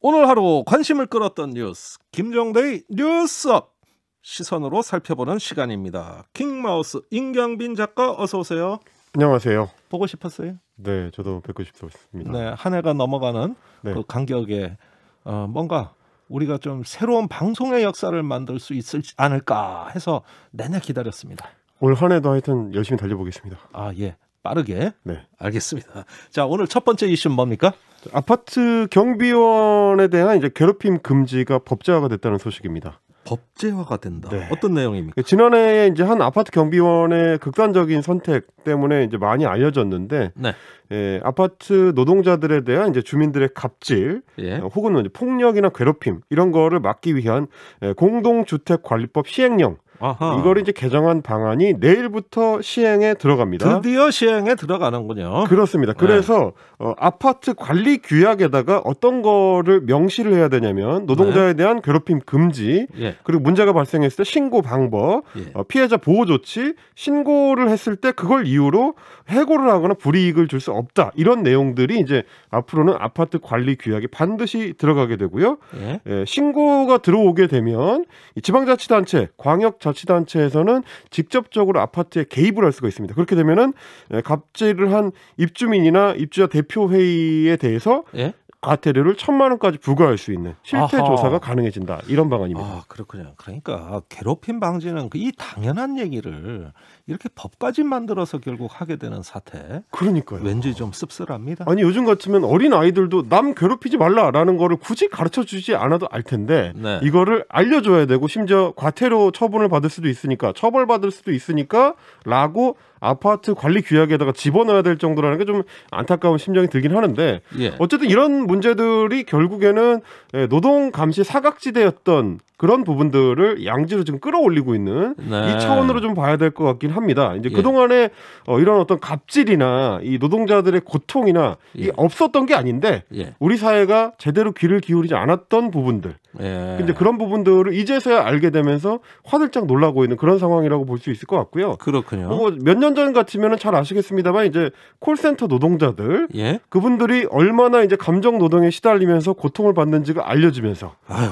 오늘 하루 관심을 끌었던 뉴스 김종대의 뉴스업 시선으로 살펴보는 시간입니다. 킹마우스 임경빈 작가 어서 오세요. 안녕하세요. 보고 싶었어요? 네, 저도 뵙고 싶습니다. 네, 한 해가 넘어가는 그 간격에 뭔가 우리가 좀 새로운 방송의 역사를 만들 수 있지 않을까 해서 내내 기다렸습니다. 올 한 해도 하여튼 열심히 달려보겠습니다. 아, 예. 빠르게. 네. 알겠습니다. 자, 오늘 첫 번째 이슈는 뭡니까? 아파트 경비원에 대한 이제 괴롭힘 금지가 법제화가 됐다는 소식입니다. 법제화가 된다. 네. 어떤 내용입니까? 지난해 이제 한 아파트 경비원의 극단적인 선택 때문에 이제 많이 알려졌는데, 네. 아파트 노동자들에 대한 이제 주민들의 갑질, 혹은 이제 폭력이나 괴롭힘 이런 거를 막기 위한 공동주택관리법 시행령. 아하. 이걸 이제 개정한 방안이 내일부터 시행에 들어갑니다. 드디어 시행에 들어가는군요. 그렇습니다. 그래서 아파트 관리 규약에다가 어떤 거를 명시를 해야 되냐면 노동자에 대한 괴롭힘 금지, 그리고 문제가 발생했을 때 신고 방법, 피해자 보호 조치, 신고를 했을 때 그걸 이유로 해고를 하거나 불이익을 줄 수 없다. 이런 내용들이 이제 앞으로는 아파트 관리 규약에 반드시 들어가게 되고요. 신고가 들어오게 되면 지방자치단체, 광역자치단체에서는 직접적으로 아파트에 개입을 할 수가 있습니다. 그렇게 되면은 갑질을 한 입주민이나 입주자 대표회의에 대해서 과태료를 1,000만 원까지 부과할 수 있는 실태 조사가 가능해진다. 이런 방안입니다. 아, 그렇군요. 그러니까 괴롭힘 방지는 이 당연한 얘기를 이렇게 법까지 만들어서 결국 하게 되는 사태. 그러니까요. 왠지 좀 씁쓸합니다. 아니 요즘 같으면 어린 아이들도 남 괴롭히지 말라라는 거를 굳이 가르쳐주지 않아도 알 텐데 이거를 알려줘야 되고 심지어 과태료 처분을 받을 수도 있으니까 처벌받을 수도 있으니까 라고 아파트 관리 규약에다가 집어넣어야 될 정도라는 게 좀 안타까운 심정이 들긴 하는데 어쨌든 이런 문제들이 결국에는 노동 감시 사각지대였던 그런 부분들을 양지로 지금 끌어올리고 있는 이 차원으로 좀 봐야 될 것 같긴 합니다. 이제 그동안에 이런 어떤 갑질이나 이 노동자들의 고통이나 이 없었던 게 아닌데 우리 사회가 제대로 귀를 기울이지 않았던 부분들. 근데 그런 부분들을 이제서야 알게 되면서 화들짝 놀라고 있는 그런 상황이라고 볼 수 있을 것 같고요. 그렇군요. 몇 년 전 같으면은 잘 아시겠습니다만 이제 콜센터 노동자들 그분들이 얼마나 이제 감정 노동에 시달리면서 고통을 받는지가 알려지면서 아유.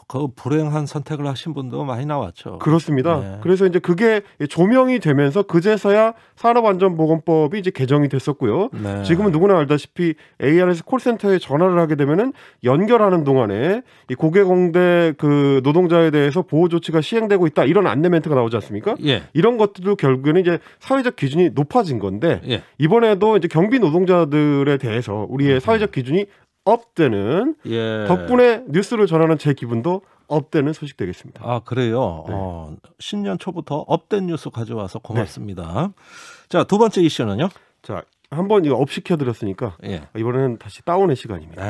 그 불행한 선택을 하신 분도 많이 나왔죠. 그렇습니다. 그래서 이제 그게 조명이 되면서 그제서야 산업안전보건법이 이제 개정이 됐었고요. 지금은 누구나 알다시피 ARS 콜센터에 전화를 하게 되면은 연결하는 동안에 이 고객응대 그 노동자에 대해서 보호 조치가 시행되고 있다 이런 안내 멘트가 나오지 않습니까? 이런 것들도 결국에는 이제 사회적 기준이 높아진 건데 이번에도 이제 경비 노동자들에 대해서 우리의 사회적 기준이 업되는 덕분에 뉴스를 전하는 제 기분도 업되는 소식 되겠습니다. 아, 그래요? 신년 초부터 업된 뉴스 가져와서 고맙습니다. 자, 두 번째 이슈는요? 자, 한번 이거 업 시켜드렸으니까 이번에는 다시 다운의 시간입니다.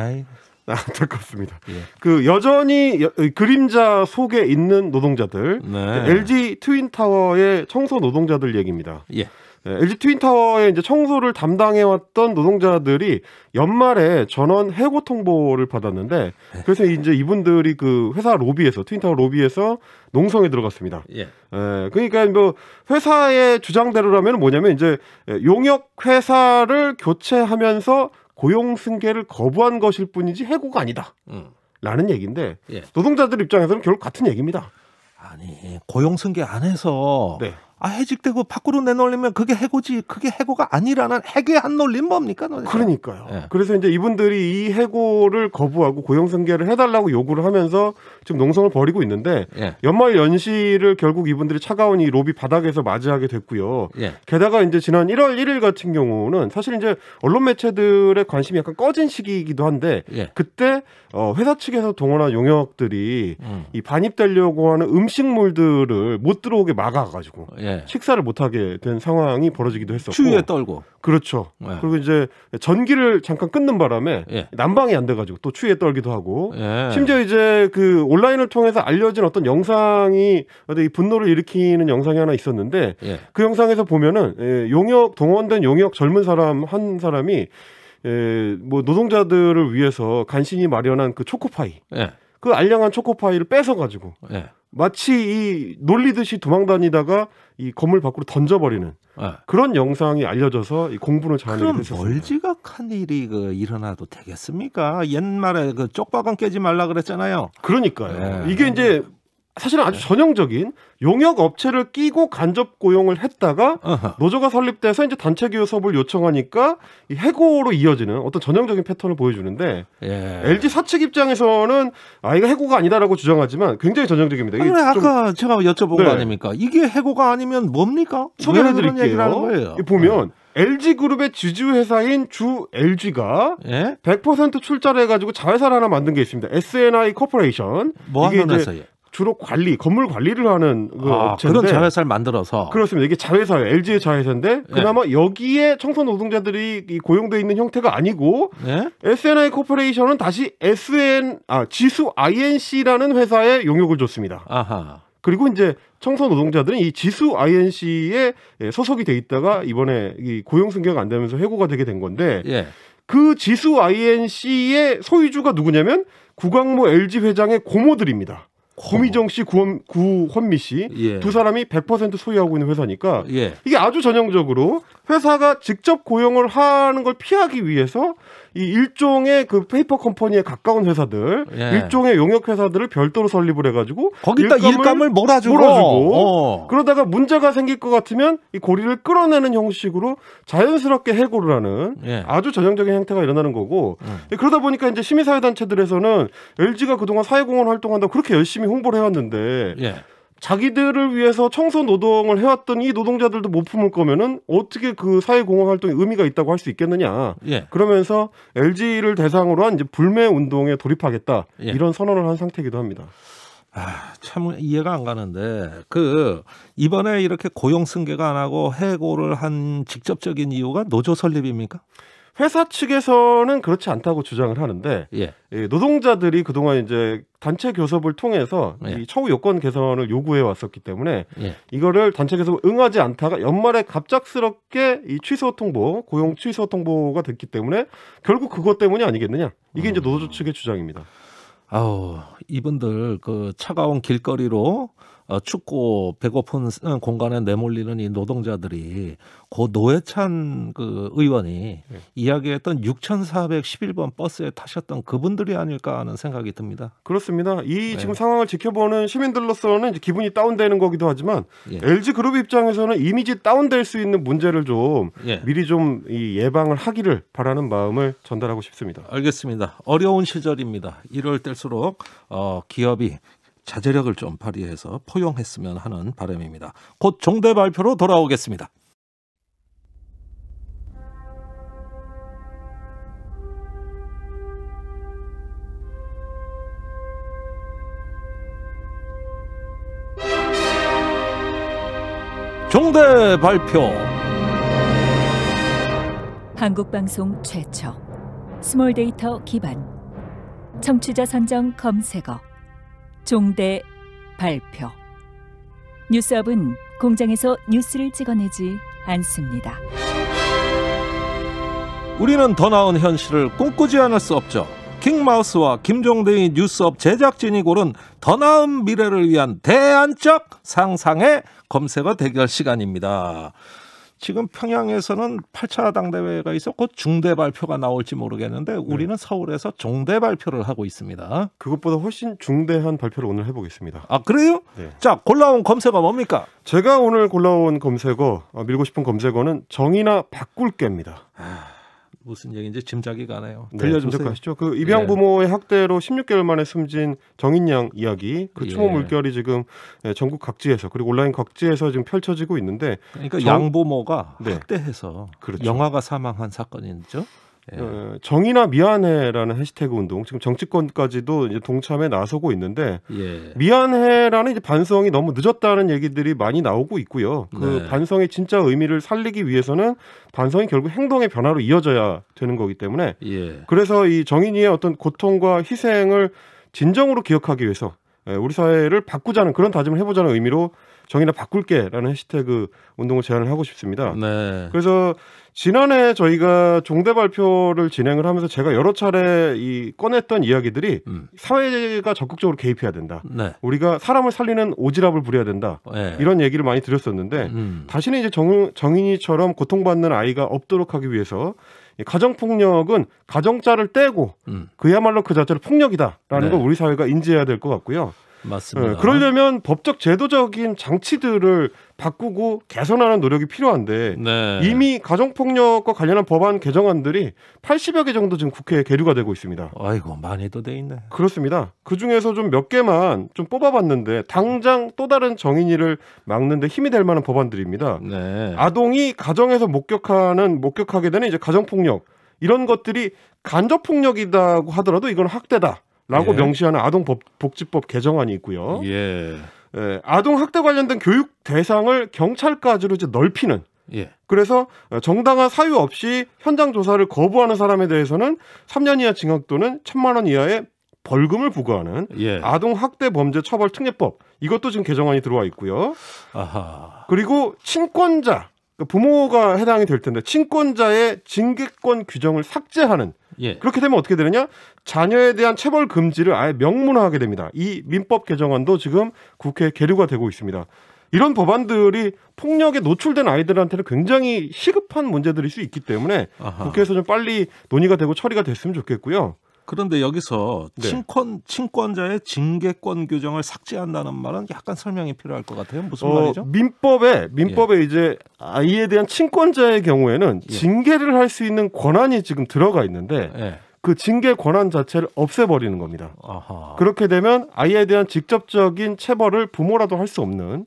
안타깝습니다. 그 여전히 그림자 속에 있는 노동자들, LG 트윈타워의 청소 노동자들 얘기입니다. LG 트윈타워의 이제 청소를 담당해왔던 노동자들이 연말에 전원 해고 통보를 받았는데 그래서 이제 이분들이 그 회사 로비에서 트윈타워 로비에서 농성에 들어갔습니다. 그러니까 뭐 회사의 주장대로라면 뭐냐면 이제 용역 회사를 교체하면서 고용 승계를 거부한 것일 뿐이지 해고가 아니다. 라는 얘기인데 노동자들 입장에서는 결국 같은 얘기입니다. 아니 고용 승계 안 해서 해직되고 밖으로 내놓으려면 그게 해고지 그게 해고가 아니라는 해괴의 한 논리는 뭡니까? 그러니까요. 그래서 이제 이분들이 이 해고를 거부하고 고용승계를 해달라고 요구를 하면서 지금 농성을 벌이고 있는데 연말 연시를 결국 이분들이 차가운 이 로비 바닥에서 맞이하게 됐고요. 게다가 이제 지난 1월 1일 같은 경우는 사실 이제 언론 매체들의 관심이 약간 꺼진 시기이기도 한데 그때 회사 측에서 동원한 용역들이 이 반입되려고 하는 음식물들을 못 들어오게 막아가지고 식사를 못하게 된 상황이 벌어지기도 했었고 추위에 떨고 그렇죠. 그리고 이제 전기를 잠깐 끊는 바람에 난방이 안 돼가지고 또 추위에 떨기도 하고 심지어 이제 그 온라인을 통해서 알려진 어떤 영상이 이 분노를 일으키는 영상이 하나 있었는데 그 영상에서 보면은 용역 동원된 용역 젊은 사람 한 사람이 뭐 노동자들을 위해서 간신히 마련한 그 초코파이 그 알량한 초코파이를 뺏어가지고 마치 이 놀리듯이 도망다니다가 이 건물 밖으로 던져버리는 그런 영상이 알려져서 이 공분을 자아내게 됐습니다. 그럼 멀지각한 일이 일어나도 되겠습니까? 옛말에 쪽박은 깨지 말라 그랬잖아요. 그러니까요. 이게 이제 사실은 아주 전형적인 용역 업체를 끼고 간접 고용을 했다가 노조가 설립돼서 이제 단체 교섭을 요청하니까 이 해고로 이어지는 어떤 전형적인 패턴을 보여주는데 LG 사측 입장에서는 이거 해고가 아니다라고 주장하지만 굉장히 전형적입니다. 그래, 아까 제가 여쭤본 거 아닙니까? 이게 해고가 아니면 뭡니까? 소개해드릴게요. 보면 LG그룹의 지주회사인 주 LG가 100% 출자를 해가지고 자회사를 하나 만든 게 있습니다. SNI 코퍼레이션. 뭐 하는 회사예요? 주로 건물 관리를 하는 업체인데 그런 자회사를 만들어서 그렇습니다. 이게 자회사예요. LG의 자회사인데 그나마 여기에 청소 노동자들이 고용돼 있는 형태가 아니고 SNI 코퍼레이션은 다시 지수 INC라는 회사에 용역을 줬습니다. 그리고 이제 청소 노동자들은 이 지수 INC에 소속이 돼 있다가 이번에 이 고용 승계가 안 되면서 해고가 되게 된 건데 그 지수 INC의 소유주가 누구냐면 구광모 LG 회장의 고모들입니다. 고미정 씨, 구헌미 씨 두 사람이 100% 소유하고 있는 회사니까 이게 아주 전형적으로 회사가 직접 고용을 하는 걸 피하기 위해서 이 일종의 그 페이퍼 컴퍼니에 가까운 회사들, 일종의 용역 회사들을 별도로 설립을 해가지고 거기다 일감을 몰아주고 그러다가 문제가 생길 것 같으면 이 고리를 끌어내는 형식으로 자연스럽게 해고를 하는 아주 전형적인 형태가 일어나는 거고 그러다 보니까 이제 시민사회단체들에서는 LG가 그동안 사회공헌 활동한다고 그렇게 열심히 홍보를 해왔는데 자기들을 위해서 청소 노동을 해왔던 이 노동자들도 못 품을 거면은 어떻게 그 사회공헌 활동에 의미가 있다고 할 수 있겠느냐. 그러면서 LG를 대상으로 한 이제 불매 운동에 돌입하겠다. 이런 선언을 한 상태이기도 합니다. 참 이해가 안 가는데 이번에 이렇게 고용 승계가 안 하고 해고를 한 직접적인 이유가 노조 설립입니까? 회사 측에서는 그렇지 않다고 주장을 하는데 노동자들이 그동안 이제 단체 교섭을 통해서 이 처우 요건 개선을 요구해 왔었기 때문에 이거를 단체 교섭을 응하지 않다가 연말에 갑작스럽게 이 취소 통보, 고용 취소 통보가 됐기 때문에 결국 그것 때문이 아니겠느냐. 이게 이제 노조 측의 주장입니다. 이분들 차가운 길거리로 춥고 배고픈 공간에 내몰리는 이 노동자들이 고 노회찬 의원이 이야기했던 6411번 버스에 타셨던 그분들이 아닐까 하는 생각이 듭니다. 그렇습니다. 지금 상황을 지켜보는 시민들로서는 이제 기분이 다운되는 거기도 하지만 LG그룹 입장에서는 이미지 다운될 수 있는 문제를 좀 미리 좀 예방을 하기를 바라는 마음을 전달하고 싶습니다. 알겠습니다. 어려운 시절입니다. 이럴 때일수록 기업이 자제력을 좀 발휘해서 포용했으면 하는 바람입니다. 곧 종대 발표로 돌아오겠습니다. 종대 발표. 한국방송 최초 스몰 데이터 기반 청취자 선정 검색어 종대 발표. 뉴스업은 공장에서 뉴스를 찍어내지 않습니다. 우리는 더 나은 현실을 꿈꾸지 않을 수 없죠. 킹마우스와 김종대의 뉴스업 제작진이 고른 더 나은 미래를 위한 대안적 상상의 검색어 대결 시간입니다. 지금 평양에서는 8차 당대회가 있어 곧 중대 발표가 나올지 모르겠는데 우리는 서울에서 종대 발표를 하고 있습니다. 그것보다 훨씬 중대한 발표를 오늘 해보겠습니다. 그래요? 자, 골라온 검색어 뭡니까? 제가 오늘 골라온 검색어, 밀고 싶은 검색어는 정의나 바꿀게입니다. 무슨 얘기인지 짐작이 가네요. 들려주세요. 짐작하시죠. 입양 부모의 학대로 16개월 만에 숨진 정인양 이야기, 추모 물결이 지금 전국 각지에서 그리고 온라인 각지에서 지금 펼쳐지고 있는데, 그러니까 양부모가 학대해서 영아가 사망한 사건이죠. 정의나 미안해라는 해시태그 운동, 지금 정치권까지도 이제 동참에 나서고 있는데 미안해라는 이제 반성이 너무 늦었다는 얘기들이 많이 나오고 있고요. 반성의 진짜 의미를 살리기 위해서는 반성이 결국 행동의 변화로 이어져야 되는 거기 때문에 그래서 이 정인이의 어떤 고통과 희생을 진정으로 기억하기 위해서 우리 사회를 바꾸자는 그런 다짐을 해보자는 의미로 정의나 바꿀게라는 해시태그 운동을 제안을 하고 싶습니다. 네. 그래서 지난해 저희가 종대 발표를 진행을 하면서 제가 여러 차례 꺼냈던 이야기들이 사회가 적극적으로 개입해야 된다. 네. 우리가 사람을 살리는 오지랖을 부려야 된다. 네. 이런 얘기를 많이 드렸었는데 다시는 이제 정인이처럼 고통받는 아이가 없도록 하기 위해서 가정폭력은 가정자를 떼고 그야말로 그 자체를 폭력이다라는 네. 걸 우리 사회가 인지해야 될 것 같고요. 맞습니다. 그러려면 법적 제도적인 장치들을 바꾸고 개선하는 노력이 필요한데 네. 이미 가정폭력과 관련한 법안 개정안들이 80여 개 정도 지금 국회에 계류가 되고 있습니다. 아이고 많이도 돼 있네. 그렇습니다. 그중에서 좀 몇 개만 좀 뽑아봤는데 당장 또 다른 정인이를 막는 데 힘이 될 만한 법안들입니다. 네. 아동이 가정에서 목격하게 되는 이제 가정폭력 이런 것들이 간접폭력이라고 하더라도 이건 학대다. 라고 예. 명시하는 아동복지법 개정안이 있고요. 예. 아동 학대 관련된 교육 대상을 경찰까지로 이제 넓히는. 예. 그래서 정당한 사유 없이 현장 조사를 거부하는 사람에 대해서는 3년 이하 징역 또는 1,000만 원 이하의 벌금을 부과하는 예. 아동 학대 범죄 처벌 특례법 이것도 지금 개정안이 들어와 있고요. 아하. 그리고 친권자 부모가 해당이 될 텐데 친권자의 징계권 규정을 삭제하는. 예. 그렇게 되면 어떻게 되느냐? 자녀에 대한 체벌 금지를 아예 명문화하게 됩니다. 이 민법 개정안도 지금 국회에 계류가 되고 있습니다. 이런 법안들이 폭력에 노출된 아이들한테는 굉장히 시급한 문제들일 수 있기 때문에 아하. 국회에서 좀 빨리 논의가 되고 처리가 됐으면 좋겠고요. 그런데 여기서 네. 친권자의 징계권 규정을 삭제한다는 말은 약간 설명이 필요할 것 같아요. 무슨 말이죠? 민법에 이제 아이에 대한 친권자의 경우에는 예. 징계를 할 수 있는 권한이 지금 들어가 있는데 예. 그 징계 권한 자체를 없애버리는 겁니다. 아하. 그렇게 되면 아이에 대한 직접적인 체벌을 부모라도 할 수 없는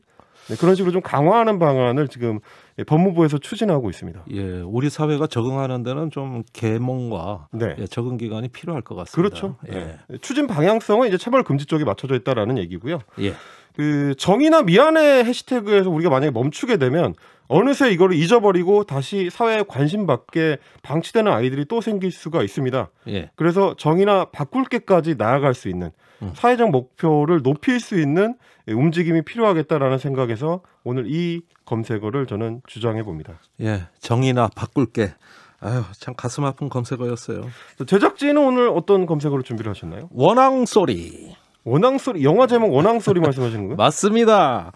그런 식으로 좀 강화하는 방안을 지금 법무부에서 추진하고 있습니다. 예, 우리 사회가 적응하는 데는 좀 계몽과 네. 적응 기간이 필요할 것 같습니다. 그렇죠. 예. 추진 방향성은 이제 체벌 금지 쪽에 맞춰져 있다라는 얘기고요. 예. 그 정의나 미안해 해시태그에서 우리가 만약에 멈추게 되면 어느새 이거를 잊어버리고 다시 사회에 관심 받게 방치되는 아이들이 또 생길 수가 있습니다. 예. 그래서 정의나 바꿀게까지 나아갈 수 있는 사회적 목표를 높일 수 있는 움직임이 필요하겠다라는 생각에서 오늘 이 검색어를 저는 주장해 봅니다. 예. 정의나 바꿀게. 아유, 참 가슴 아픈 검색어였어요. 제작진은 오늘 어떤 검색어를 준비를 하셨나요? 원앙소리. 원앙소리, 영화 제목 원앙소리 말씀하시는 거예요? 맞습니다.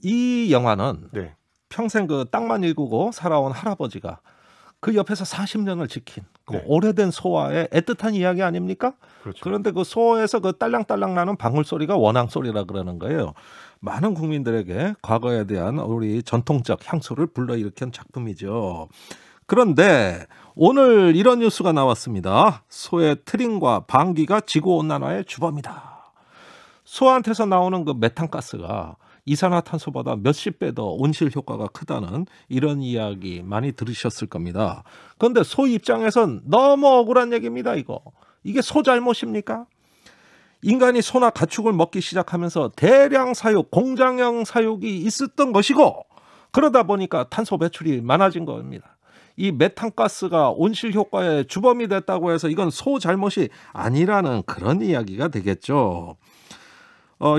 이 영화는 네. 평생 그 땅만 일구고 살아온 할아버지가 그 옆에서 40년을 지킨 그 네. 오래된 소와의 애틋한 이야기 아닙니까? 그렇죠. 그런데 그 소에서 그 딸랑딸랑 나는 방울 소리가 원앙 소리라 그러는 거예요. 많은 국민들에게 과거에 대한 우리 전통적 향수를 불러일으킨 작품이죠. 그런데 오늘 이런 뉴스가 나왔습니다. 소의 트림과 방귀가 지구온난화의 주범이다. 소한테서 나오는 그 메탄가스가 이산화탄소보다 몇십 배 더 온실 효과가 크다는 이런 이야기 많이 들으셨을 겁니다. 그런데 소 입장에선 너무 억울한 얘기입니다. 이게 소 잘못입니까? 인간이 소나 가축을 먹기 시작하면서 대량 사육, 공장형 사육이 있었던 것이고 그러다 보니까 탄소 배출이 많아진 겁니다. 이 메탄가스가 온실 효과의 주범이 됐다고 해서 이건 소 잘못이 아니라는 그런 이야기가 되겠죠.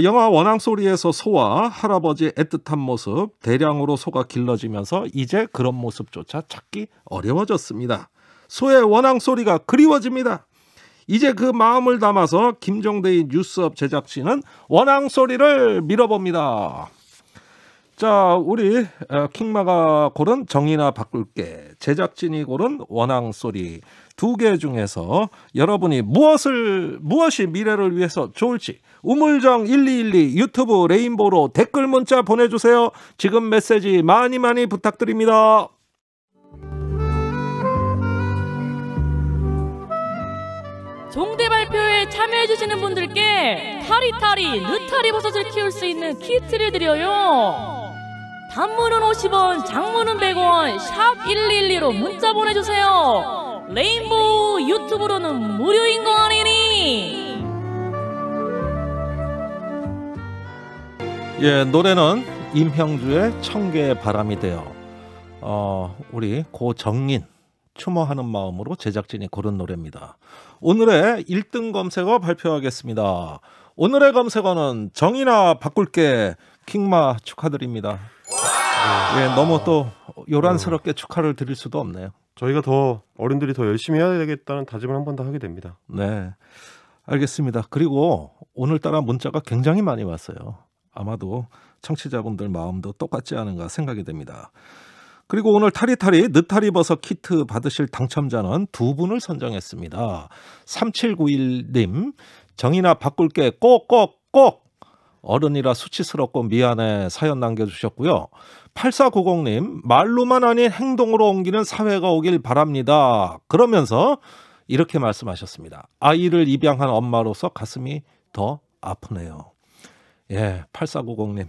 영화 원앙소리에서 소와 할아버지의 애틋한 모습, 대량으로 소가 길러지면서 이제 그런 모습조차 찾기 어려워졌습니다. 소의 원앙소리가 그리워집니다. 이제 그 마음을 담아서 김종대의 뉴스업 제작진은 원앙소리를 밀어봅니다. 자, 우리 킹마가 고른 정의나 바꿀게, 제작진이 고른 원앙소리 두 개 중에서 여러분이 무엇이 미래를 위해서 좋을지 우물정 1212 유튜브 레인보우로 댓글 문자 보내주세요. 지금 메시지 많이 부탁드립니다. 종대 발표에 참여해주시는 분들께 타리타리 느타리 버섯을 키울 수 있는 키트를 드려요. 단문은 50원, 장문은 100원, 샵 112로 문자 보내주세요. 레인보우 유튜브로는 무료인 거 아니니? 예, 노래는 임형주의 청개의 바람이 되어 우리 고정인 추모하는 마음으로 제작진이 고른 노래입니다. 오늘의 1등 검색어 발표하겠습니다. 오늘의 검색어는 정의나 바꿀게 킹마 축하드립니다. 예, 너무 또 요란스럽게 축하를 드릴 수도 없네요. 저희가 더 어른들이 더 열심히 해야 되겠다는 다짐을 한 번 더 하게 됩니다. 네, 알겠습니다. 그리고 오늘따라 문자가 굉장히 많이 왔어요. 아마도 청취자분들 마음도 똑같지 않은가 생각이 됩니다. 그리고 오늘 타리타리 느타리 버섯 키트 받으실 당첨자는 두 분을 선정했습니다. 3791님, 정의나 바꿀게 꼭꼭꼭 어른이라 수치스럽고 미안해 사연 남겨주셨고요. 8490님, 말로만 아닌 행동으로 옮기는 사회가 오길 바랍니다. 그러면서 이렇게 말씀하셨습니다. 아이를 입양한 엄마로서 가슴이 더 아프네요. 예, 8490님,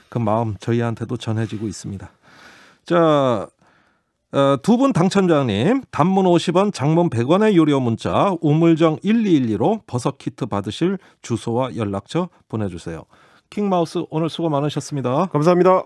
그 마음 저희한테도 전해지고 있습니다. 자, 두 분 당첨자님, 단문 50원, 장문 100원의 유료 문자 우물정 1212로 버섯 키트 받으실 주소와 연락처 보내주세요. 킹마우스 오늘 수고 많으셨습니다. 감사합니다.